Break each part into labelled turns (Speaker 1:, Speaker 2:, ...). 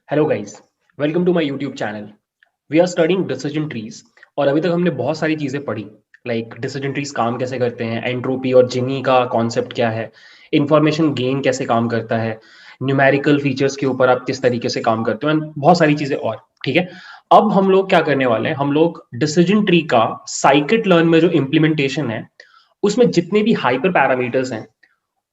Speaker 1: Hello guys, welcome to my YouTube channel. We are studying decision trees. और अभी तक हमने बहुत सारी चीज़ें पढ़ी, लाइक डिसीजन ट्रीज काम कैसे करते हैं, एंट्रोपी और जिनी का कॉन्सेप्ट क्या है, इंफॉर्मेशन गेन कैसे काम करता है, न्यूमेरिकल फीचर्स के ऊपर आप किस तरीके से काम करते हो, एंड बहुत सारी चीज़ें और। ठीक है, अब हम लोग क्या करने वाले हैं, हम लोग डिसीजन ट्री का साइकिट लर्न में जो इम्प्लीमेंटेशन है उसमें जितने भी हाइपर पैरामीटर्स हैं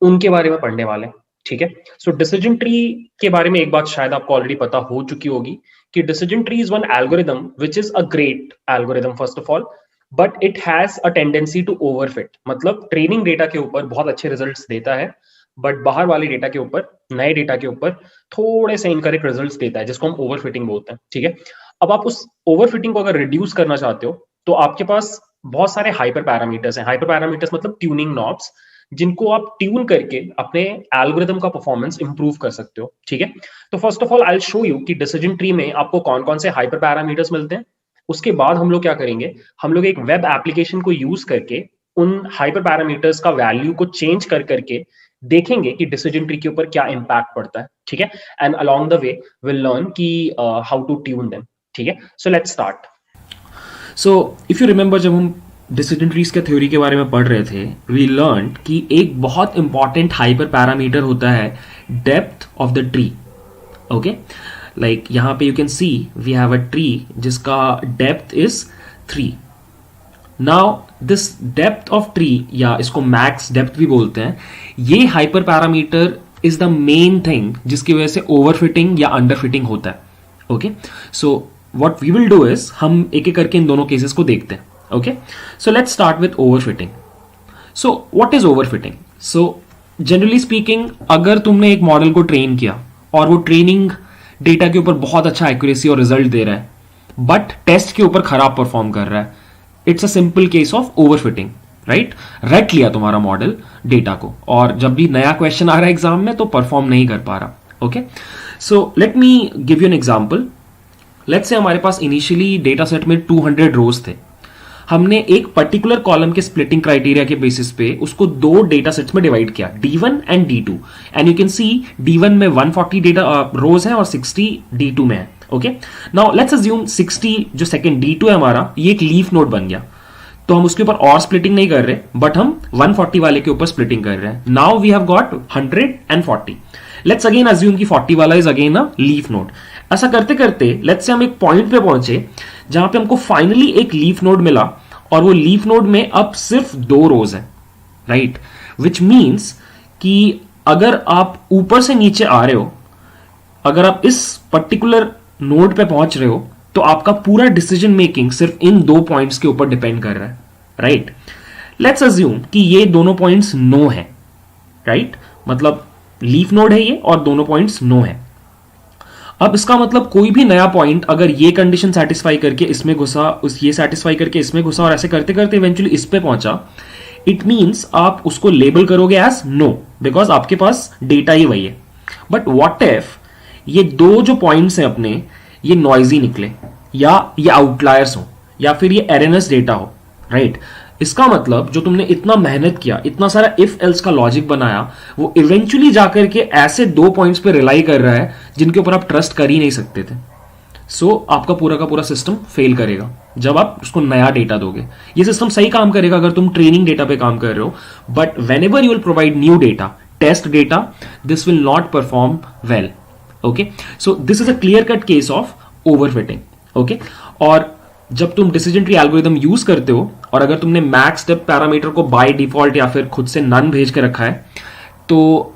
Speaker 1: उनके बारे में पढ़ने वाले हैं। ठीक है, सो डिसीजन ट्री के बारे में एक बात शायद आपको ऑलरेडी पता हो चुकी होगी कि decision tree is one algorithm which is a great algorithm first of all, but it has a tendency to overfit. मतलब ट्रेनिंग डेटा के ऊपर बहुत अच्छे रिजल्ट्स देता है, बट बाहर वाले डेटा के ऊपर, नए डेटा के ऊपर थोड़े से इनकरेक्ट रिजल्ट्स देता है, जिसको हम ओवरफिटिंग बोलते हैं। ठीक है, अब आप उस ओवरफिटिंग को अगर रिड्यूस करना चाहते हो तो आपके पास बहुत सारे हाइपर पैरामीटर्स हैं। हाइपर पैरामीटर्स मतलब ट्यूनिंग नॉब्स, जिनको आप ट्यून करके अपने एल्गोरिदम का परफॉर्मेंस इंप्रूव कर सकते हो। ठीक है, तो first of all I will show you कि डिसीजन ट्री में आपको कौन कौन से हाइपर पैरामीटर्स मिलते हैं। उसके बाद हम लोग क्या करेंगे, हम लोग एक वेब एप्लीकेशन को यूज करके उन हाइपर पैरामीटर्स का वैल्यू को चेंज कर करके देखेंगे कि डिसीजन ट्री के ऊपर क्या इंपैक्ट पड़ता है। ठीक है, and along the way will learn कि हाउ टू ट्यून देम। ठीक है, so let's start.
Speaker 2: So if you remember, जब हम डिसीजन ट्रीज के थ्योरी के बारे में पढ़ रहे थे, वी लर्न कि एक बहुत इंपॉर्टेंट हाइपर पैरामीटर होता है depth of the tree. Okay, like यहां पे you can see we have a tree जिसका depth is 3। Now this depth of tree, या इसको मैक्स डेप्थ भी बोलते हैं, ये hyper parameter is the main thing जिसकी वजह से ओवरफिटिंग या अंडरफिटिंग होता है। Okay, so what we will do is हम एक एक करके इन दोनों केसेस को देखते हैं। Okay, so let's start with overfitting. So what is overfitting? So generally speaking, अगर तुमने एक मॉडल को ट्रेन किया और वो ट्रेनिंग डेटा के ऊपर बहुत अच्छा एक्यूरेसी और रिजल्ट दे रहा है, बट टेस्ट के ऊपर खराब परफॉर्म कर रहा है, it's a simple case of overfitting. Right, रट लिया तुम्हारा मॉडल डेटा को, और जब भी नया क्वेश्चन आ रहा है एग्जाम में तो परफॉर्म नहीं कर पा रहा। Okay, so let me give you an example. Let's say हमारे पास इनिशियली डेटा सेट में 200 रोज थे। हमने एक पर्टिकुलर कॉलम के स्प्लिटिंग क्राइटेरिया के बेसिस पे उसको दो डेटा सेट्स में डिवाइड किया, D1 and D2, and you can C D1 में 140 डेटा रोज है और 60 D2 में है। ओके, नाउ लेट्स अज्यूम 60 जो सेकंड D2 है हमारा, ये एक लीफ नोड बन गया। तो हम उसके ऊपर और स्प्लिटिंग नहीं कर रहे, बट हम 140 वाले के ऊपर स्प्लिटिंग कर रहे हैं। Now we have got 100 and 40। Let's again assume कि 40 वाला is again a leaf node. ऐसा करते करते लेट्स से हम एक पॉइंट पे पहुंचे जहां पे हमको फाइनली एक लीफ नोड मिला, और वो लीफ नोड में अब सिर्फ 2 रोज है। राइट, विच मीन्स कि अगर आप ऊपर से नीचे आ रहे हो, अगर आप इस पर्टिकुलर नोड पे पहुंच रहे हो, तो आपका पूरा डिसीजन मेकिंग सिर्फ इन 2 पॉइंट्स के ऊपर डिपेंड कर रहा है। राइट, लेट्स अज्यूम कि ये दोनों पॉइंट्स नो है। राइट, मतलब लीफ नोड है ये और दोनों पॉइंट्स नो है। अब इसका मतलब कोई भी नया पॉइंट अगर ये कंडीशन सेटिस्फाई करके इसमें घुसा, उस ये सेटिस्फाई करके इसमें घुसा, और ऐसे करते करते इवेंचुअली इस पे पहुंचा, इट मींस आप उसको लेबल करोगे एज नो, बिकॉज आपके पास डेटा ही वही है। बट व्हाट इफ ये दो जो पॉइंट्स हैं अपने, ये नॉइजी निकले, या ये आउटलायर्स हो, या फिर ये एररनेस डेटा हो। राइट, इसका मतलब जो तुमने इतना मेहनत किया, इतना सारा इफ एल्स का लॉजिक बनाया, वो इवेंचुअली जाकर के ऐसे 2 पॉइंट्स पे रिलाई कर रहा है जिनके ऊपर आप ट्रस्ट कर ही नहीं सकते थे। सो आपका पूरा का पूरा सिस्टम फेल करेगा जब आप उसको नया डेटा दोगे। ये सिस्टम सही काम करेगा अगर तुम ट्रेनिंग डेटा पे काम कर रहे हो, but whenever you will provide new data, test data, this will not perform well. Okay, so this is a clear cut case of overfitting. Okay, और जब तुम डिसीजन ट्री एल्गोरिदम यूज करते हो, और अगर तुमने मैक्स डेप्थ पैरामीटर को by default या फिर खुद से नन भेज के रखा है, तो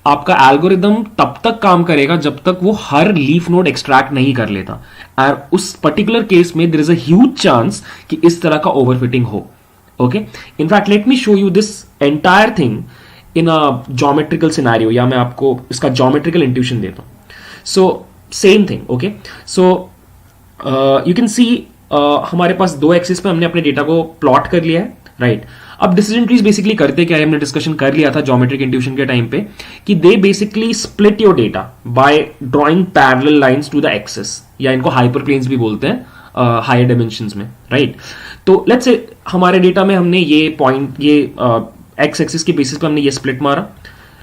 Speaker 2: आपका एल्गोरिदम तब तक काम करेगा जब तक वो हर लीफ नोड एक्सट्रैक्ट नहीं कर लेता। और उस पर्टिकुलर केस में there is a huge chance कि इस तरह का ओवरफिटिंग हो। Okay, in fact let me show you this entire thing in a geometrical scenario, या मैं आपको इसका ज्योमेट्रिकल इंट्यूशन देता हूं। So same thing. Okay, so you can see हमारे पास 2 एक्सिस पे हमने अपने डेटा को प्लॉट कर लिया है। राइट, अब डिसीजन ट्रीज बेसिकली करते क्या है, हमने डिस्कशन कर लिया था ज्योमेट्रिक इंट्यूशन के टाइम पे, कि they basically split your data by drawing parallel lines to the axis, या इनको हाइपर प्लेन्स भी बोलते हैं हायर डायमेंशंस में। राइट, तो लेट्स से हमारे डेटा में हमने ये पॉइंट, ये एक्स एक्सिस के बेसिस पे हमने ये स्प्लिट मारा।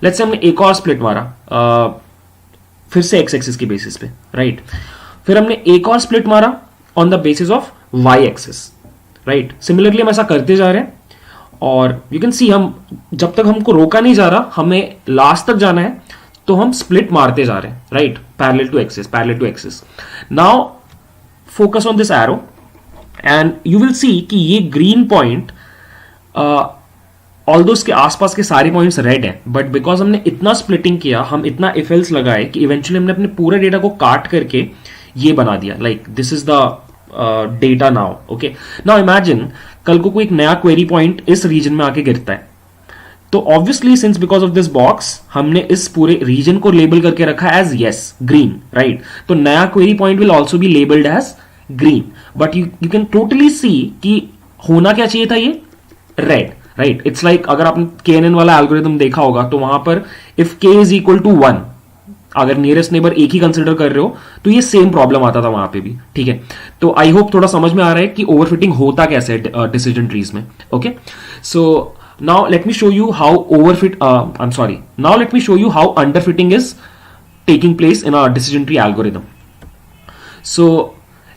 Speaker 2: लेट्स से हमने एक और स्प्लिट मारा फिर से एक्स एक्सिस के बेसिस पे, राइट। फिर हमने एक और स्प्लिट मारा on the basis of Y axis, right. Similarly हम ऐसा करते जा रहे हैं और यू कैन सी हम जब तक हमको रोका नहीं जा रहा, हमें लास्ट तक जाना है, तो हम स्प्लिट मारते जा रहे हैं, right, parallel to axis, parallel to axis. Now focus on this arrow and you will see कि ये ग्रीन पॉइंट ऑल्दो उसके आसपास के सारे पॉइंट्स रेड हैं, बट बिकॉज हमने इतना स्प्लिटिंग किया, हम इतना इफेल्स लगाए कि इवेंचुअली हमने अपने पूरे डेटा को काट करके ये बना दिया, like this is the data now. Okay, now imagine कल को कोई एक नया क्वेरी पॉइंट इस रीजन में आके गिरता है, तो obviously since because of this box हमने इस पूरे रीजन को लेबल करके रखा एज यस ग्रीन, राइट। तो नया query point will also be labelled as green, but you can totally see कि होना क्या चाहिए था, ये रेड, राइट। इट्स लाइक अगर आपने KNN वाला एल्गोरिथम देखा होगा तो वहां पर if k is equal to 1, अगर नियरेस्ट नेबर एक ही कंसिडर कर रहे हो तो ये सेम प्रॉब्लम आता था वहां पे भी, ठीक है। तो आई होप थोड़ा समझ में आ रहा है कि ओवरफिटिंग होता कैसे है डिसीजन ट्रीज में। Okay, so now let me show you how now let me show you how underfitting is taking place in our decision tree algorithm. So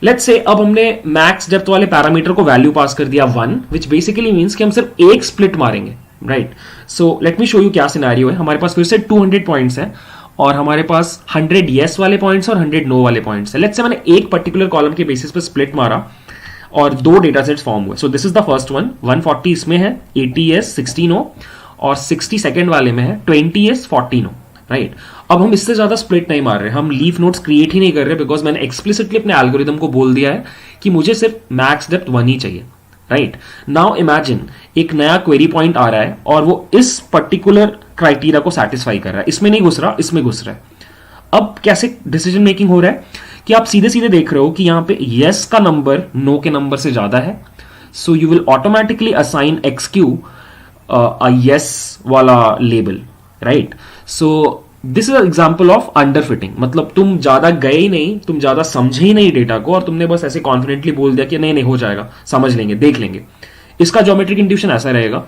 Speaker 2: let's say अब हमने max depth वाले parameter को value pass कर दिया 1, which basically means कि हम सिर्फ एक स्प्लिट मारेंगे, right. So let me show you क्या सिनेरियो है। हमारे पास फिर से 200 पॉइंट्स हैं और हमारे पास 100 yes वाले पॉइंट्स और 100 no वाले पॉइंट्स हैं। लेट्स से मैंने एक पर्टिकुलर कॉलम के बेसिस पे स्प्लिट मारा और दो डेटा सेट्स फॉर्म हुए। सो this is the first one, 140 इसमें है, 80 yes 16 no, और 60 सेकेंड वाले में है 20 yes 40 no, राइट। अब हम इससे ज्यादा स्प्लिट नहीं मार रहे, हम लीफ नोड्स क्रिएट ही नहीं कर रहे, बिकॉज मैंने एक्सप्लिसिटली अपने एल्गोरिथम को बोल दिया है कि मुझे सिर्फ मैक्स डेप्थ 1 ही चाहिए, राइट। नाउ इमेजिन एक नया क्वेरी पॉइंट आ रहा है और वो इस पर्टिकुलर क्राइटेरिया को सेटिस्फाई कर रहा है, इसमें नहीं घुस रहा, इसमें घुस रहा है। अब कैसे डिसीजन मेकिंग हो रहा है कि आप सीधे सीधे देख रहे हो कि यहां पे यस का नंबर नो के नंबर से ज्यादा है, so you will automatically assign XQ a yes वाला label, right. So this is example of under fitting, मतलब तुम ज्यादा गए ही नहीं, तुम ज्यादा समझे ही नहीं डेटा को और तुमने बस ऐसे कॉन्फिडेंटली बोल दिया कि नहीं नहीं हो जाएगा, समझ लेंगे, देख लेंगे। इसका ज्योमेट्रिक इंट्यूशन ऐसा रहेगा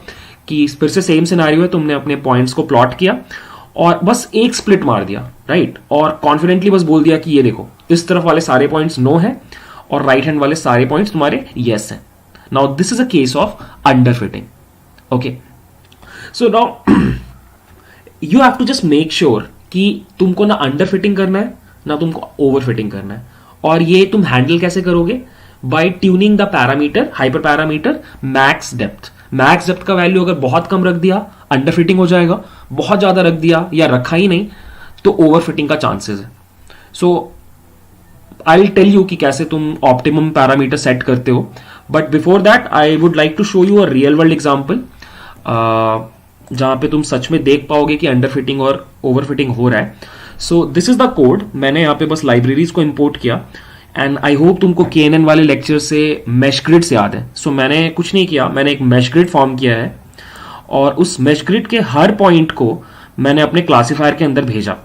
Speaker 2: कि फिर से सेम सिनेरियो है, तुमने अपने पॉइंट्स को प्लॉट किया और बस एक स्प्लिट मार दिया, राइट, और कॉन्फिडेंटली बस बोल दिया कि ये देखो इस तरफ वाले सारे पॉइंट्स नो है और राइट हैंड वाले सारे पॉइंट्स तुम्हारे यस हैं। Now this is a case of under fitting. Okay, so now you have to just make sure कि तुमको ना अंडर फिटिंग करना है ना तुमको ओवर फिटिंग करना है, और ये तुम हैंडल कैसे करोगे? By tuning the parameter, hyper parameter max depth. Max depth का वैल्यू अगर बहुत कम रख दिया अंडर फिटिंग हो जाएगा, बहुत ज्यादा रख दिया या रखा ही नहीं तो ओवर फिटिंग का चांसेस है। So I will tell you कि कैसे तुम ऑप्टिमम पैरामीटर सेट करते हो, but before that I would like to show you a real world example जहां पे तुम सच में देख पाओगे कि अंडर फिटिंग और ओवर फिटिंग हो रहा है। So this is the code, मैंने यहाँ पे बस लाइब्रेरीज को इंपोर्ट किया एंड आई होप तुमको KNN वाले लेक्चर से मैश ग्रिड से याद है। सो मैंने कुछ नहीं किया, मैंने एक मैश ग्रिड फॉर्म किया है और उस मैश ग्रिड के हर पॉइंट को मैंने अपने क्लासीफायर के अंदर भेजा,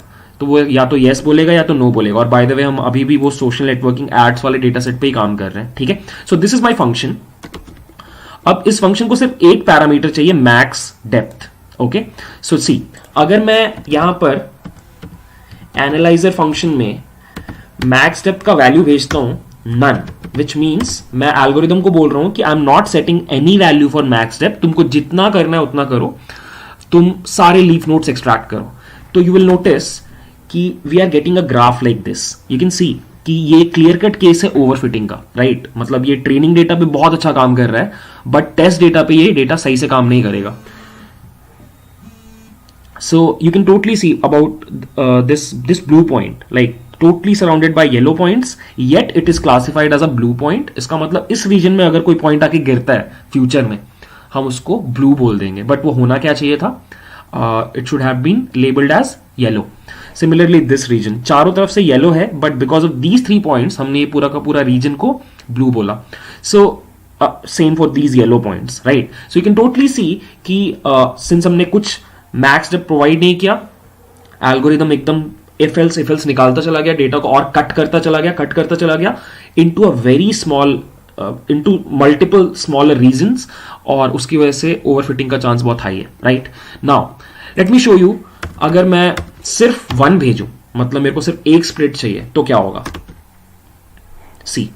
Speaker 2: तो वो या तो येस बोलेगा या तो नो बोलेगा। और बाय द वे हम अभी भी वो सोशल नेटवर्किंग एड्स वाले डेटा सेट पे ही काम कर रहे हैं, ठीक है। So this is my function. अब इस फंक्शन को सिर्फ एक पैरामीटर चाहिए, मैक्स डेप्थ। ओके, सो सी, अगर मैं यहां पर एनालाइजर फंक्शन में मैक्स डेप्थ का वैल्यू भेजता हूं नन, विच मीन्स मैं एल्गोरिथम को बोल रहा हूं कि I am not setting any value for max depth, तुमको जितना करना है उतना करो, तुम सारे लीफ नोड्स एक्सट्रैक्ट करो। तो यू विल नोटिस कि we are getting a graph like this. You can see कि ये क्लियर कट केस है ओवरफिटिंग का, राइट। मतलब ये ट्रेनिंग डेटा पे बहुत अच्छा काम कर रहा है, बट टेस्ट डेटा पे ये डेटा सही से काम नहीं करेगा। So you can totally see about this blue point, like totally surrounded by yellow points, yet it is classified as a blue point. इसका मतलब इस रीजन में अगर कोई पॉइंट आके गिरता है फ्यूचर में, हम उसको ब्लू बोल देंगे, बट वो होना क्या चाहिए था? It should have been labelled as yellow. Similarly this region चारों तरफ से येलो है, but because of these 3 points हमने ये पूरा का पूरा रीजन को ब्लू बोला। So same for these yellow points, right. So you can totally see कि सिंस हमने कुछ मैक्स डेप्थ प्रोवाइड नहीं किया, एल्गोरिथम एकदम इफ एल्स निकालता चला गया, डेटा को और कट करता चला गया into a very small, into multiple smaller reasons, और उसकी वजह से ओवरफिटिंग का चांस बहुत हाई है, right. Now let me show you, अगर मैं सिर्फ 1 भेजूं, मतलब मेरे को सिर्फ एक स्प्लिट चाहिए, तो क्या होगा? सी,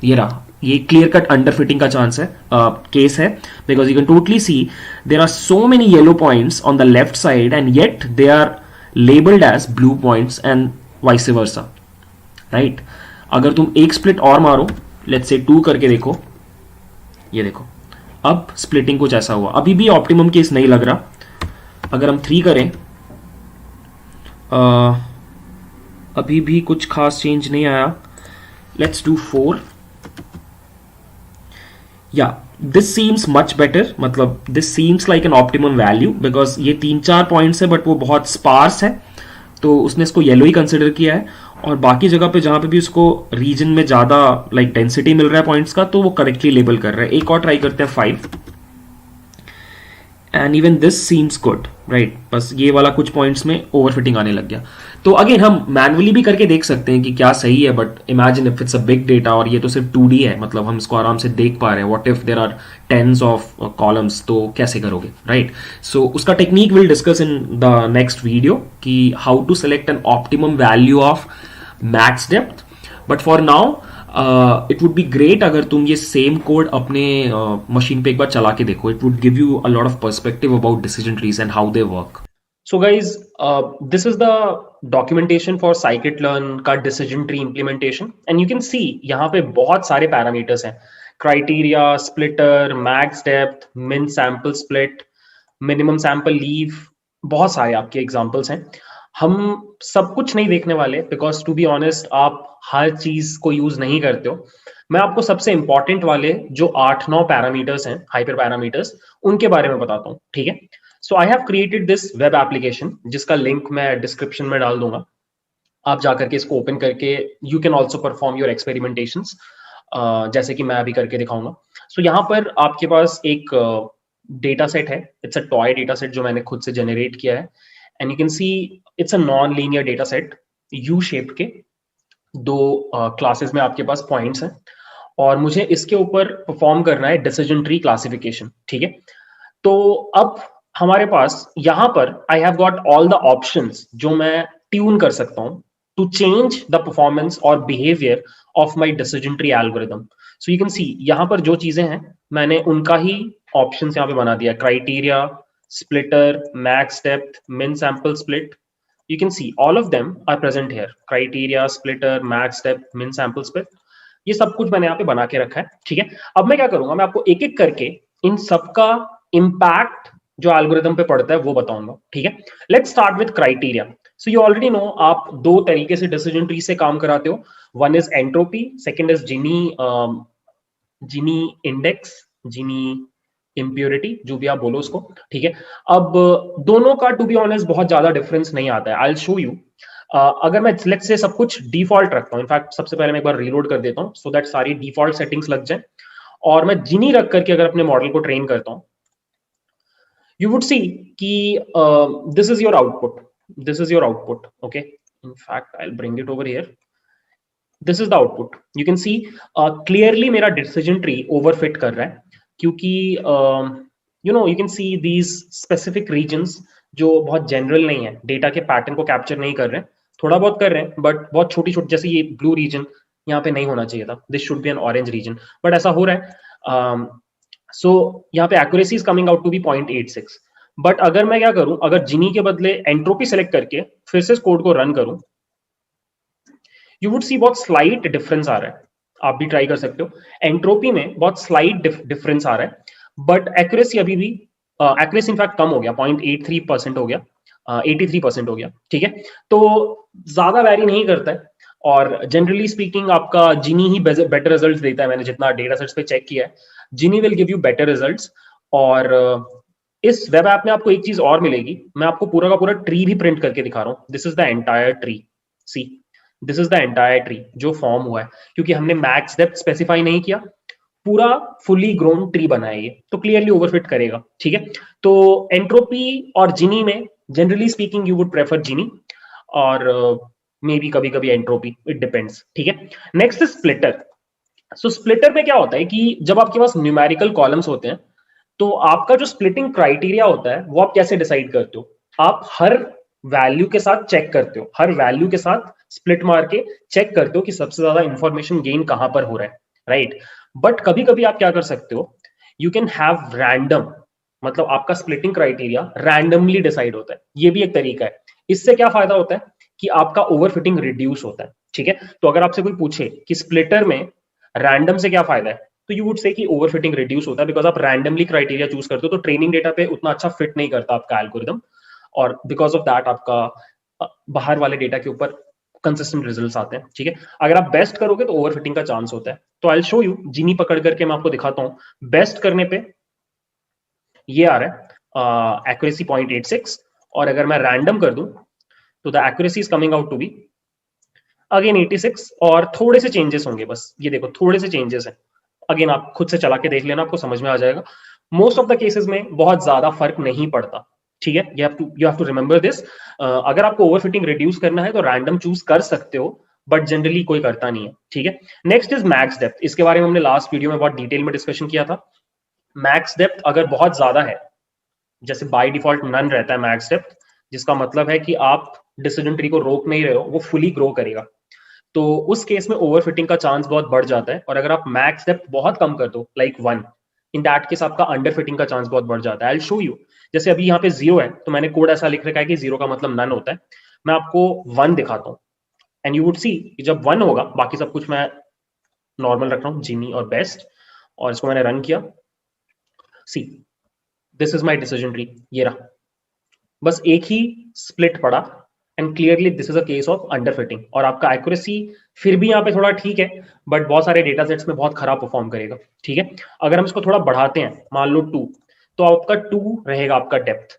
Speaker 2: ये रहा, ये क्लियर कट अंडर फिटिंग का चांस है, केस है, because you can totally see there are so many yellow points on the left side and yet they are labelled as blue points and vice versa, right? अगर तुम एक split और मारो, let's say 2 करके देखो, ये देखो, अब स्प्लिटिंग कुछ ऐसा हुआ। अभी भी ऑप्टिमम केस नहीं लग रहा। अगर हम 3 करें, अभी भी कुछ खास चेंज नहीं आया। Let's do 4। या दिस सीम्स मच बेटर, मतलब this seems like an optimum value, because ये 3-4 पॉइंट्स है बट वो बहुत स्पार्स है, तो उसने इसको येलो ही कंसिडर किया है। और बाकी जगह पे जहां पे भी उसको रीजन में ज्यादा लाइक डेंसिटी मिल रहा है पॉइंट्स का, तो वो करेक्टली लेबल कर रहा है। एक और ट्राई करते हैं 5, and even this seems good, right? बस ये वाला कुछ पॉइंट्स में ओवरफिटिंग आने लग गया। तो अगेन हम मैनुअली भी करके देख सकते हैं कि क्या सही है, but imagine if it's a big data और ये तो सिर्फ 2D है, मतलब हम इसको आराम से देख पा रहे हैं। What if there are tens of columns, तो कैसे करोगे, राइट? सो उसका technique will discuss in the next video कि how to select an optimum value of max depth. But for now it would be great अगर तुम ये same code अपने machine पे एक बार चला के देखो। It would give you a lot of perspective about decision trees and how they work.
Speaker 1: So guys, this is the documentation for scikit-learn का decision tree implementation, and you can see यहाँ पे बहुत सारे parameters हैं, criteria, splitter, max depth, min sample split, minimum sample leave, बहुत सारे आपके examples हैं। हम सब कुछ नहीं देखने वाले, because to be honest आप हर चीज को यूज नहीं करते हो। मैं आपको सबसे इंपॉर्टेंट वाले जो 8-9 पैरामीटर्स हैं, हाइपर पैरामीटर्स, उनके बारे में बताता हूँ, ठीक है? So I have created this web application, जिसका लिंक मैं डिस्क्रिप्शन में डाल दूंगा। आप जाकर के इसको ओपन करके you can also perform your experimentations, जैसे कि मैं अभी करके दिखाऊंगा। सो यहाँ पर आपके पास एक डेटा सेट है, it's a toy data set जो मैंने खुद से जनरेट किया है, and you can see it's a non linear data set, U shape के 2 क्लासेस में आपके पास पॉइंट्स हैं, और मुझे इसके ऊपर परफॉर्म करना है डिसीजन ट्री क्लासिफिकेशन, ठीक है? तो अब हमारे पास यहाँ पर I have got all the options जो मैं ट्यून कर सकता हूँ टू चेंज द परफॉर्मेंस और behaviour of my decision tree algorithm. So you can सी यहाँ पर जो चीजें हैं मैंने उनका ही ऑप्शंस यहाँ पे बना दिया, क्राइटेरिया, स्प्लिटर, मैक्स डेप्थ, मिन sample split. You can see all of them are present here, criteria, splitter, max depth, min sample split, ये सब कुछ मैंने यहाँ पे बना के रखा है, ठीक है? अब मैं क्या करूंगा, मैं आपको एक एक करके इन सब का इम्पैक्ट जो एल्गोरिदम पे पड़ता है वो बताऊंगा, ठीक है? Let's start with criteria. So you already know, आप 2 तरीके से डिसीजन ट्री से काम कराते हो, one is entropy, second is Gini index, Gini impurity, जो भी आप बोलो उसको, ठीक है? अब दोनों का टू बी ऑनेस्ट बहुत ज्यादा डिफरेंस नहीं आता है। I will show you. अगर मैं लेट्स से सब कुछ डिफॉल्ट रखता हूँ, इनफैक्ट सबसे पहले मैं एक बार रीलोड कर देता हूँ सो दैट सारी डिफॉल्ट सेटिंग्स लग जाए, और मैं जिनी रख करके अगर अपने मॉडल को ट्रेन करता हूँ, you would see कि this is your output, this is your output, okay? In fact I'll bring it over here, this is the output, you can see clearly मेरा decision tree overfit कर रहा है, क्योंकि you know you can see these specific regions जो बहुत general नहीं है, data के पैटर्न को कैप्चर नहीं कर रहे हैं, थोड़ा बहुत कर रहे हैं बट बहुत छोटी छोटी, जैसे ये ब्लू रीजन यहाँ पे नहीं होना चाहिए था, this should be an orange region, but ऐसा हो रहा है। सो यहाँ पे accuracy is coming out to be 0.86, but अगर मैं क्या करूं, अगर जिनी के बदले एंट्रोपी सेलेक्ट करके फिर से इस कोड को रन करूं, यू वुड सी बहुत स्लाइट डिफरेंस आ रहा है, आप भी ट्राई कर सकते हो। एंट्रोपी में बहुत स्लाइट डिफरेंस आ रहा है, बट एक्यूरेसी अभी भी, एक्यूरेसी इनफैक्ट कम हो गया, 0.83% हो गया, 83% हो गया, ठीक है? तो ज्यादा वैरी नहीं करता है, और जनरली स्पीकिंग आपका जिनी ही बेटर रिजल्ट्स देता है। मैंने जितना डेटा सेट्स पे चेक किया है, Gini will give you better results. और इस वेब ऐप में आपको एक चीज और मिलेगी, मैं आपको पूरा का पूरा ट्री भी प्रिंट करके दिखा रहा हूँ। This is the entire tree, C this is the entire tree जो फॉर्म हुआ है, क्योंकि हमने मैक्स डेप्थ स्पेसिफाई नहीं किया, पूरा फुली ग्रोन ट्री बना है ये, तो क्लियरली ओवरफिट करेगा, ठीक है? तो एंट्रोपी और जिनी में generally speaking you would prefer Gini, और मे बी कभी कभी एंट्रोपी, इट डिपेंड्स, ठीक है? Next is splitter. So splitter में क्या होता है कि जब आपके पास न्यूमेरिकल कॉलम्स होते हैं, तो आपका जो स्प्लिटिंग क्राइटेरिया होता है वो आप कैसे डिसाइड करते हो? आप हर वैल्यू के साथ चेक करते हो, हर वैल्यू के साथ स्प्लिट मार के चेक करते हो कि सबसे ज्यादा इंफॉर्मेशन गेन कहां पर हो रहा है, राइट। बट कभी कभी आप क्या कर सकते हो, यू कैन हैव रैंडम, मतलब आपका स्प्लिटिंग क्राइटेरिया रैंडमली डिसाइड होता है, ये भी एक तरीका है। इससे क्या फायदा होता है कि आपका ओवरफिटिंग रिड्यूस होता है, ठीक है। तो अगर आपसे कोई पूछे कि स्प्लिटर में रैंडम से क्या फायदा है, तो यू वुड से कि ओवरफिटिंग रिड्यूस होता है, बिकॉज आप रैंडमली क्राइटेरिया चूज करते हो, तो ट्रेनिंग डेटा पे उतना अच्छा फिट नहीं करता आपका एल्गोरिदम, और बिकॉज ऑफ दैट आपका बाहर वाले डेटा के ऊपर कंसिस्टेंट रिजल्ट्स आते हैं, ठीक है। अगर आप बेस्ट करोगे तो ओवरफिटिंग का चांस होता है। तो आई शो यू, जीनी पकड़ करके मैं आपको दिखाता हूं। बेस्ट करने पे ये आ रहा है एक्यूरेसी 0.86, और अगर मैं रैंडम कर दूं तो the accuracy is coming out to be again 86, और थोड़े से चेंजेस होंगे, बस ये देखो थोड़े से चेंजेस हैं। अगेन आप खुद से चला के देख लेना, आपको समझ में आ जाएगा। मोस्ट ऑफ द केसेस में बहुत ज्यादा फर्क नहीं पड़ता, ठीक है। You have to remember this. अगर आपको ओवरफिटिंग रिड्यूस करना है तो रैंडम चूज कर सकते हो, बट जनरली कोई करता नहीं है, ठीक है। Next is max depth. इसके बारे में हमने लास्ट वीडियो में बहुत डिटेल में डिस्कशन किया था। मैक्स डेप्थ अगर बहुत ज्यादा है, जैसे बाय डिफॉल्ट नन रहता है मैक्स डेप्थ, जिसका मतलब है कि आप डिसीजन ट्री को रोक नहीं रहे हो, वो फुली ग्रो करेगा, तो उस केस में ओवरफिटिंग का चांस बहुत बढ़ जाता है। और अगर आप मैक्स डेप्थ बहुत कम कर दो, लाइक 1, इन दैट केस आपका अंडरफिटिंग का चांस बहुत बढ़ जाता है। I will show you. जैसे अभी यहाँ पे 0 है, तो मैंने कोड ऐसा लिख रखा है कि 0 का मतलब नन होता है। मैं आपको 1 दिखाता हूँ, एंड यू वुड सी जब 1 होगा, बाकी सब कुछ मैं नॉर्मल रख रहा हूँ, जिमी और बेस्ट, और इसको मैंने रन किया। See, this is my decision tree, ये रहा, बस एक ही स्प्लिट पड़ा, and clearly this is a case of underfitting. और आपका एक्यूरेसी फिर भी यहाँ पे थोड़ा ठीक है, बट बहुत सारे डेटा सेट्स में बहुत खराब परफॉर्म करेगा, ठीक है। अगर हम इसको थोड़ा बढ़ाते हैं, मान लो 2, तो आपका 2 रहेगा आपका डेप्थ।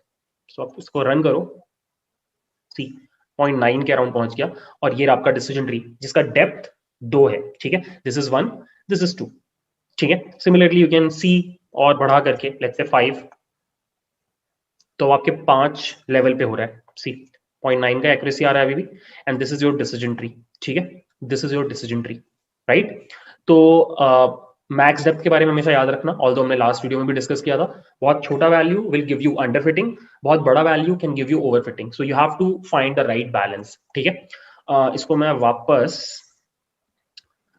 Speaker 1: सो आप इसको रन करो, सी 0.9 के अराउंड पहुंच गया, और ये रहा आपका डिसीजन ट्री जिसका डेप्थ 2 है, ठीक है। दिस इज 1, दिस इज 2, ठीक है। सिमिलरली यू कैन सी, और बढ़ा करके लेट्स से 5, तो आपके 5 लेवल पे हो रहा है, सी 0.9 का एक्यूरेसी आ रहा है अभी भी, and this is your decision tree, ठीक है। This is your decision tree, right. तो मैक्स डेप्थ के बारे में हमेशा याद रखना, ऑल्दो हमने लास्ट वीडियो में भी डिस्कस किया था। बहुत छोटा value will give you underfitting, बहुत बड़ा value can give you overfitting, so you have to find the right balance, ठीक है। इसको मैं वापस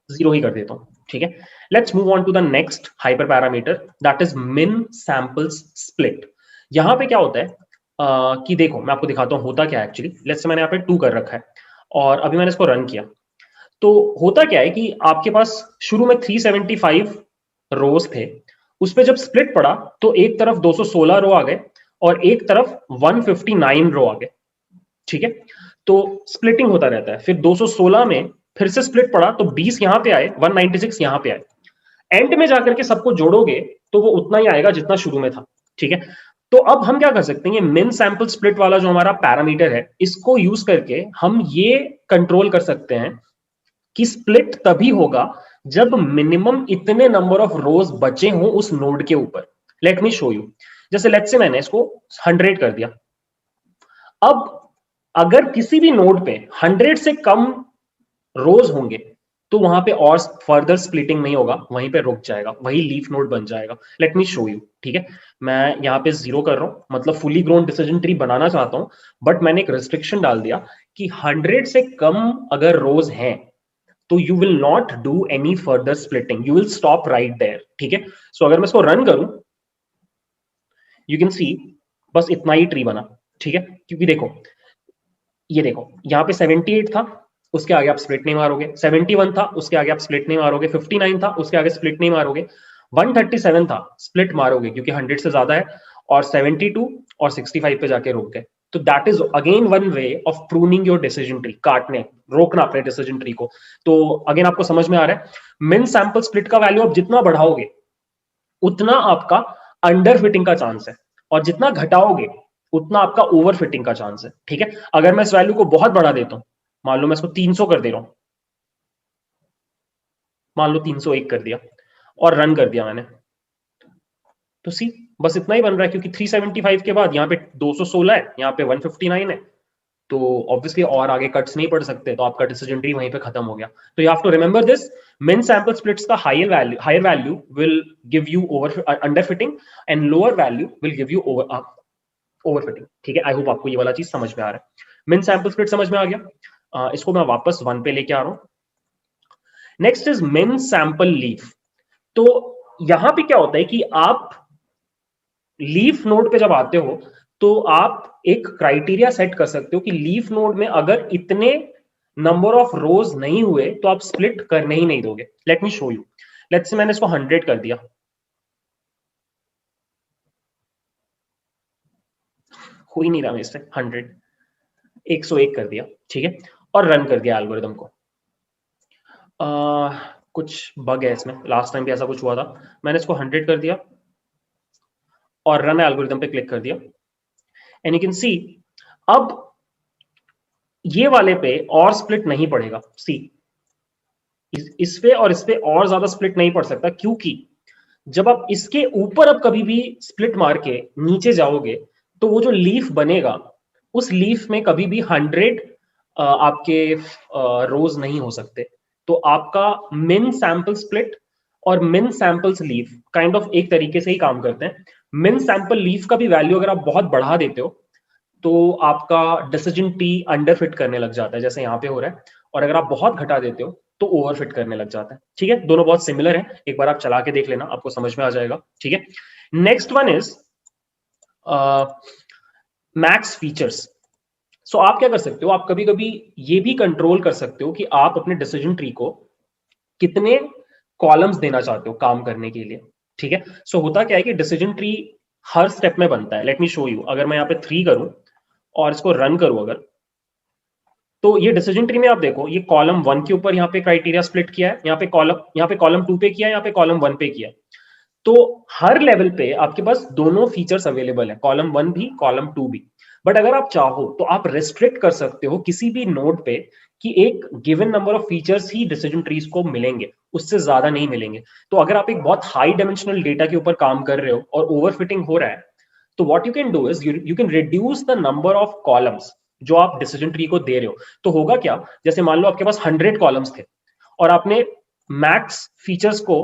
Speaker 1: 0 ही कर देता हूँ, ठीक है। Let's move on to the next hyper parameter, that is min samples split. यहां पे क्या होता है कि देखो मैं आपको दिखाता हूं होता क्या है एक्चुअली। लेट्स से मैंने यहाँ पे 2 कर रखा है, और अभी मैंने इसको रन किया, तो होता क्या है कि आपके पास शुरू में 375 रोज थे, उस पे जब स्प्लिट पड़ा तो एक तरफ 216 रो आ गए, और एक तरफ 159 रो आ गए, ठीक है। तो स्प्लिटिंग होता रहता है, फिर 216 में फिर से स्प्लिट पड़ा तो 20 यहां पे आए, 196 यहां पे आए, एंड में जाकर के सबको जोड़ोगे तो वो उतना ही आएगा जितना शुरू में था, ठीक है। तो अब हम क्या कर सकते हैं, ये मिन सैंपल स्प्लिट वाला जो हमारा पैरामीटर है, इसको यूज करके हम ये कंट्रोल कर सकते हैं कि स्प्लिट तभी होगा जब मिनिमम इतने नंबर ऑफ रोज बचे हों उस नोड के ऊपर। Late me show you. जैसे लेट्स से मैंने इसको 100 कर दिया, अब अगर किसी भी नोड पे 100 से कम रोज होंगे तो वहां पे और फर्दर स्प्लिटिंग नहीं होगा, वहीं पे रुक जाएगा, वही लीफ नोड बन जाएगा। लेट मी शो यू, ठीक है। मैं यहाँ पे 0 कर रहा हूं, मतलब फुली ग्रोन डिसीजन ट्री बनाना चाहता हूं, बट मैंने एक रिस्ट्रिक्शन डाल दिया कि 100 से कम अगर रोज हैं तो you will not do any further splitting, you will stop right there, ठीक है। सो अगर मैं इसको रन करूं, यू कैन सी बस इतना ही ट्री बना, ठीक है। क्योंकि देखो, ये देखो यहाँ पे 78 था, उसके आगे आप स्प्लिट नहीं मारोगे, 71 था उसके आगे आप स्प्लिट नहीं मारोगे, 59 था उसके आगे स्प्लिट नहीं मारोगे, 137 था स्प्लिट मारोगे क्योंकि 100 से ज्यादा है, और 72 और 65 पे जाके रोक गए। तो that is again one way of pruning your decision tree, काटने रोकना अपने डिसीजन ट्री को। तो अगेन आपको समझ में आ रहा है, मिन सैंपल स्प्लिट का वैल्यू आप जितना बढ़ाओगे उतना आपका अंडर फिटिंग का चांस है, और जितना घटाओगे उतना आपका ओवर फिटिंग का चांस है, ठीक है। अगर मैं इस वैल्यू को बहुत बढ़ा देता हूं, मान लो मैं इसको 300 कर दे रहा हूं, मान लो 301 कर दिया और रन कर दिया मैंने, तो सी बस इतना ही बन रहा है, क्योंकि 375 के बाद यहाँ पे 216 है, यहाँ पे 159 है, तो ऑब्वियसली और आगे कट्स नहीं पड़ सकते, तो आपका डिसीजन ट्री वहीं पे खत्म हो गया। तो you have to remember this, min sample splits का higher value will give you over under fitting, and lower value will give you over overfitting. ठीक है, आई होप आपको ये वाला चीज समझ में आ रहा है। मिन सैंपल स्प्लिट समझ में आ गया। इसको मैं वापस 1 पे लेके आ रहा हूं। नेक्स्ट इज मिन सैंपल लीफ। तो यहां पे क्या होता है कि आप लीफ नोड पे जब आते हो तो आप एक क्राइटेरिया सेट कर सकते हो कि लीफ नोड में अगर इतने नंबर ऑफ रोज नहीं हुए तो आप स्प्लिट करने ही नहीं दोगे। Late me show you. Let's say मैंने इसको 100 कर दिया, हो ही नहीं रहा मेरे से 100, 101 कर दिया, ठीक है, और रन कर दिया एल्गोरिदम को। कुछ बग है इसमें, लास्ट टाइम भी ऐसा कुछ हुआ था। मैंने इसको 100 कर दिया और रन एल्गोरिदम पे क्लिक कर दिया, एंड यू कैन सी अब ये वाले पे और स्प्लिट नहीं पड़ेगा। सी, इस पे और इस पे और ज्यादा स्प्लिट नहीं पड़ सकता, क्योंकि जब आप इसके ऊपर अब कभी भी स्प्लिट मार के नीचे जाओगे तो वो जो लीफ बनेगा उस लीफ में कभी भी 100 आपके रोज नहीं हो सकते। तो आपका मिन सैंपल स्प्लिट और मिन सैंपल्स लीफ काइंड ऑफ एक तरीके से ही काम करते हैं। मिन सैंपल लीफ का भी वैल्यू अगर आप बहुत बढ़ा देते हो तो आपका डिसीजन ट्री अंडर फिट करने लग जाता है, जैसे यहाँ पे हो रहा है। और अगर आप बहुत घटा देते हो तो ओवर फिट करने लग जाता है। ठीक है, दोनों बहुत सिमिलर है, एक बार आप चला के देख लेना, आपको समझ में आ जाएगा। ठीक है, next one is max features. So आप क्या कर सकते हो, आप कभी कभी ये भी कंट्रोल कर सकते हो कि आप अपने डिसीजन ट्री को कितने कॉलम्स देना चाहते हो काम करने के लिए। ठीक है, सो होता क्या है कि डिसीजन ट्री हर स्टेप में बनता है। Late me show you. अगर मैं यहाँ पे 3 करूं और इसको रन करूं अगर, तो ये डिसीजन ट्री में आप देखो, ये कॉलम 1 के ऊपर यहाँ पे क्राइटेरिया स्प्लिट किया है, यहाँ पे कॉलम 2 पे किया है, यहाँ पे कॉलम 1 पे किया है। तो हर लेवल पे आपके पास दोनों फीचर्स अवेलेबल है, कॉलम 1 भी कॉलम 2 भी। बट अगर आप चाहो तो आप रिस्ट्रिक्ट कर सकते हो किसी भी नोड पे कि एक given number of features he decision trees को मिलेंगे, उससे ज्यादा नहीं मिलेंगे। तो अगर आप एक बहुत हाई डायमेंशनल डेटा के ऊपर काम कर रहे हो और ओवरफिटिंग हो रहा है, तो what you can do is you can reduce the number of columns जो आप डिसीजन ट्री को दे रहे हो। तो होगा क्या, जैसे मान लो आपके पास 100 कॉलम्स थे और आपने मैक्स फीचर्स को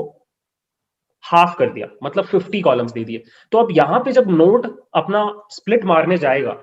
Speaker 1: हाफ कर दिया, मतलब 50 कॉलम्स दे दिए। तो अब यहां पे जब नोड अपना स्प्लिट मारने जाएगा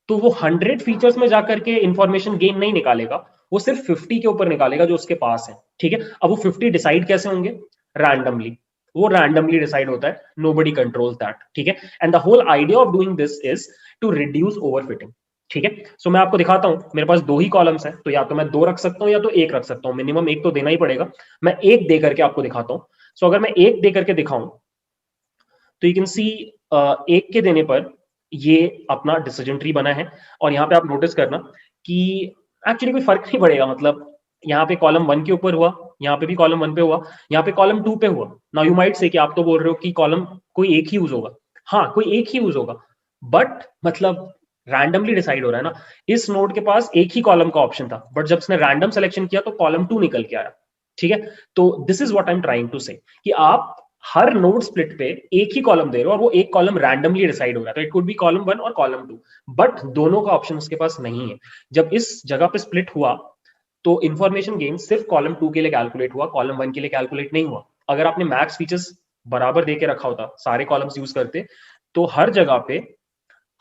Speaker 1: तो वो 100 फीचर्स में जाकर के इंफॉर्मेशन गेन नहीं निकालेगा, वो सिर्फ 50 के ऊपर निकालेगा जो उसके पास है। ठीक है, अब वो 50 डिसाइड कैसे होंगे, रैंडमली। वो रैंडमली डिसाइड होता है, नोबडी कंट्रोल्स दैट। ठीक है, and the whole idea of doing this is to reduce overfitting. ठीक है, सो मैं आपको दिखाता हूं, मेरे पास 2 ही कॉलम्स है, तो या तो मैं 2 रख सकता हूं या तो 1 रख सकता हूं, मिनिमम 1 तो देना ही पड़ेगा। मैं 1 दे करके आपको दिखाता हूं। सो अगर मैं 1 दे करके दिखाऊं तो यू कैन सी 1 के देने पर ये अपना डिसीजन ट्री बना है। और यहाँ पे आप नोटिस करना कि एक्चुअली कोई फर्क नहीं पड़ेगा, मतलब यहाँ पे कॉलम 1 के ऊपर हुआ, यहाँ पे भी कॉलम 1 पे हुआ, यहाँ पे कॉलम 2 पे हुआ। नाउ यू माइट से कि आप तो बोल रहे हो कि कॉलम कोई एक ही यूज होगा। हाँ, कोई एक ही यूज होगा, बट मतलब रैंडमली डिसाइड हो रहा है ना। इस नोड के पास एक ही कॉलम का ऑप्शन था, बट जब उसने रैंडम सिलेक्शन किया तो कॉलम 2 निकल के आया। ठीक है, तो this is what I am trying to say कि आप हर नोड स्प्लिट पे एक ही कॉलम दे रहे हो और वो एक कॉलम रैंडमली डिसाइड हो रहा है। तो इट कुड बी कॉलम 1 और कॉलम 2, बट दोनों का ऑप्शन उसके पास नहीं है। जब इस जगह पे स्प्लिट हुआ तो इंफॉर्मेशन गेन सिर्फ कॉलम 2 के लिए कैलकुलेट हुआ, कॉलम 1 के लिए कैलकुलेट नहीं हुआ। अगर आपने मैक्स फीचर्स बराबर दे के रखा होता, सारे कॉलम्स यूज करते, तो हर जगह पे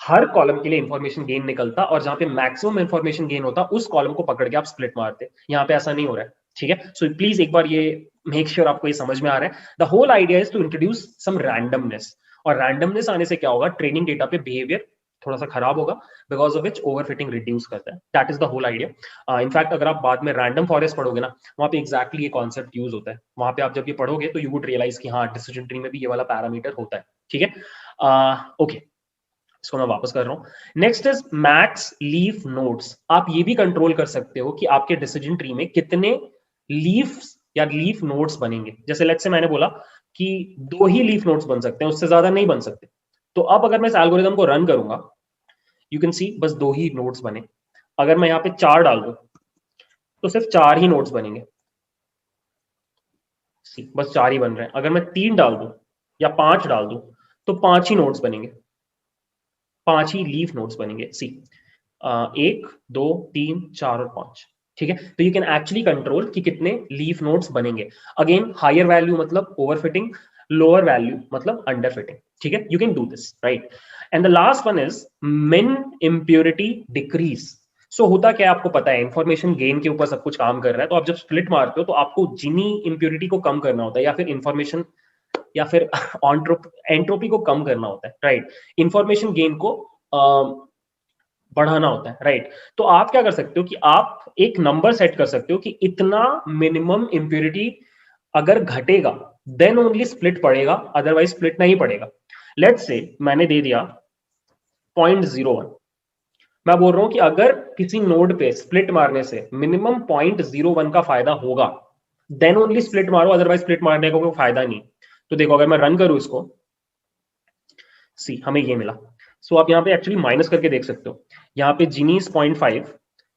Speaker 1: हर कॉलम के लिए इंफॉर्मेशन गेन निकलता और जहां पे मैक्सिमम इंफॉर्मेशन गेन होता उस कॉलम को पकड़ के आप स्प्लिट मारते। यहाँ पे ऐसा नहीं हो रहा है। ठीक है, सो प्लीज एक बार ये मेक श्योर आपको ये समझ में आ रहा है। The whole idea is to introduce some randomness, और रैंडमनेस आने से क्या होगा, ट्रेनिंग डेटा पे बिहेवियर थोड़ा सा खराब होगा, because of which overfitting reduce करता है। That is the whole idea. In fact अगर आप बाद में रैंडम फॉरेस्ट पढ़ोगे ना, वहां पे एग्जैक्टली ये कॉन्सेप्ट यूज होता है। वहां पे आप जब ये पढ़ोगे तो यू वुड रियलाइज कि हाँ, डिसीजन ट्री में भी ये वाला पैरामीटर होता है। ठीक है, ओके, इसको मैं वापस कर रहा हूं। Next is max leaf nodes. आप ये भी कंट्रोल कर सकते हो कि आपके डिसीजन ट्री में कितने लीफ्स या लीफ नोड्स बनेंगे। जैसे लेट्स से मैंने बोला कि 2 ही लीफ नोड्स बन सकते हैं, उससे ज्यादा नहीं बन सकते। तो अब अगर मैं इस एल्गोरिथम को रन करूंगा, यू कैन सी बस 2 ही नोड्स बने। अगर मैं यहाँ पे 4 डाल दूं तो सिर्फ 4 ही नोड्स बनेंगे, बस 4 ही बन रहे हैं। अगर मैं 3 डाल दूं या 5 डाल दूं तो 5 ही नोड्स बनेंगे, 5 ही लीफ नोड्स बनेंगे। सी, 1 2 3 4 और 5। ठीक है, तो यू कैन एक्चुअली कंट्रोल कि कितने लीफ नोड्स बनेंगे। अगेन हायर वैल्यू मतलब ओवरफिटिंग, लोअर वैल्यू मतलब अंडरफिटिंग। ठीक है, you can do this, right. And the last one is मिन इम्प्योरिटी डिक्रीज। सो होता क्या है आपको पता है, इंफॉर्मेशन गेन के ऊपर सब कुछ काम कर रहा है, तो आप जब स्प्लिट मारते हो तो आपको जिनी इम्प्योरिटी को कम करना होता है, या फिर इंफॉर्मेशन या फिर एंट्रोपी को कम करना होता है, राइट। इंफॉर्मेशन गेन को बढ़ाना होता है, राइट। तो आप क्या कर सकते हो कि आप एक नंबर सेट कर सकते हो कि इतना मिनिमम इम्प्योरिटी अगर घटेगा देन ओनली स्प्लिट पड़ेगा, अदरवाइज स्प्लिट नहीं पड़ेगा। लेट्स से मैंने दे दिया 0.01, मैं बोल रहा हूं कि अगर किसी नोड पे स्प्लिट मारने से मिनिमम 0.01 का फायदा होगा देन ओनली स्प्लिट मारो, अदरवाइज स्प्लिट मारने का कोई फायदा नहीं। तो देखो अगर मैं रन करूं इसको, सी हमें ये मिला। सो आप यहाँ पे एक्चुअली माइनस करके देख सकते हो, यहाँ पे जीनीस 0.5,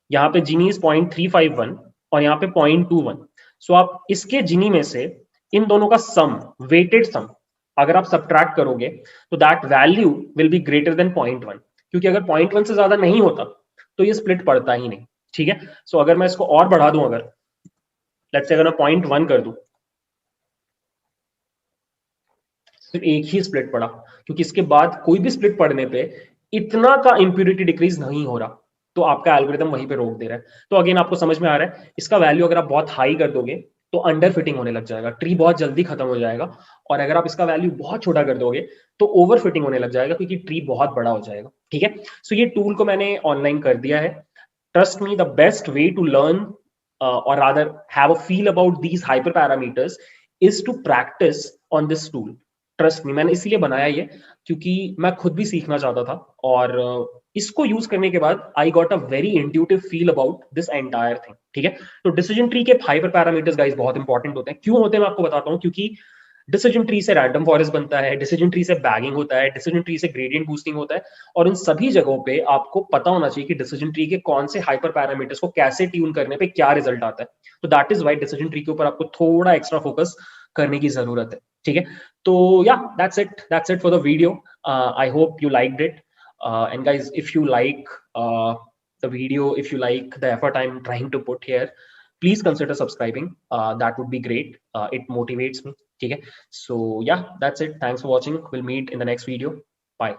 Speaker 1: यहाँ पे जीनीस 0.351 और यहाँ पे 0.21। सो आप इसके जीनी में से इन दोनों का सम, वेटेड सम अगर आप सब्ट्रैक्ट करोगे तो that value will be greater than 0.1, क्योंकि अगर 0.1 से ज्यादा नहीं होता तो ये स्प्लिट पड़ता ही नहीं, ठीक है। सो अगर मैं इसको और बढ़ा दूं, अगर लेट्स से अगर मैं 0.1 कर दूं, सिर्फ एक ही स्प्लिट पड़ा, क्योंकि इसके बाद कोई भी स्प्लिट पड़ने पे इतना का इंप्यूरिटी डिक्रीज नहीं हो रहा, तो आपका एल्गोरिदम वहीं पे रोक दे रहा है। तो अगेन आपको समझ में आ रहा है, इसका वैल्यू अगर आप बहुत हाई कर दोगे तो अंडर फिटिंग होने लग जाएगा, ट्री बहुत जल्दी खत्म हो जाएगा। और अगर आप इसका वैल्यू बहुत छोटा कर दोगे तो ओवर फिटिंग होने लग जाएगा, क्योंकि ट्री बहुत बड़ा हो जाएगा, ठीक है। सो ये टूल को मैंने ऑनलाइन कर दिया है। Trust me, the best way to learn or rather have a feel about these hyperparameters is to practice on this tool. Trust me, मैंने इसीलिए बनाया ये क्योंकि मैं खुद भी सीखना चाहता था, और इसको यूज करने के बाद I got a very intuitive feel about this entire thing, ठीक है। तो डिसीजन ट्री के हाइपर पैरामीटर्स गाइस बहुत इंपॉर्टेंट होते हैं। क्यों होते हैं मैं आपको बताता हूँ, क्योंकि डिसीजन ट्री से रैंडम फॉरेस्ट बनता है, डिसीजन ट्री से बैगिंग होता है, डिसीजन ट्री से ग्रेडियंट बूस्टिंग होता है, और उन सभी जगहों पे आपको पता होना चाहिए कि डिसीजन ट्री के कौन से हाइपर पैरामीटर्स को कैसे ट्यून करने पे क्या रिजल्ट आता है। तो that is why decision tree के ऊपर आपको थोड़ा एक्स्ट्रा फोकस करने की जरूरत है, ठीक है। तो या that's it for the video. I hope you liked it, and guys if you like the video, if you like the effort I'm trying to put here, please consider subscribing. That would be great. It motivates me, okay? So yeah, that's it. Thanks for watching. We'll meet in the next video. Bye.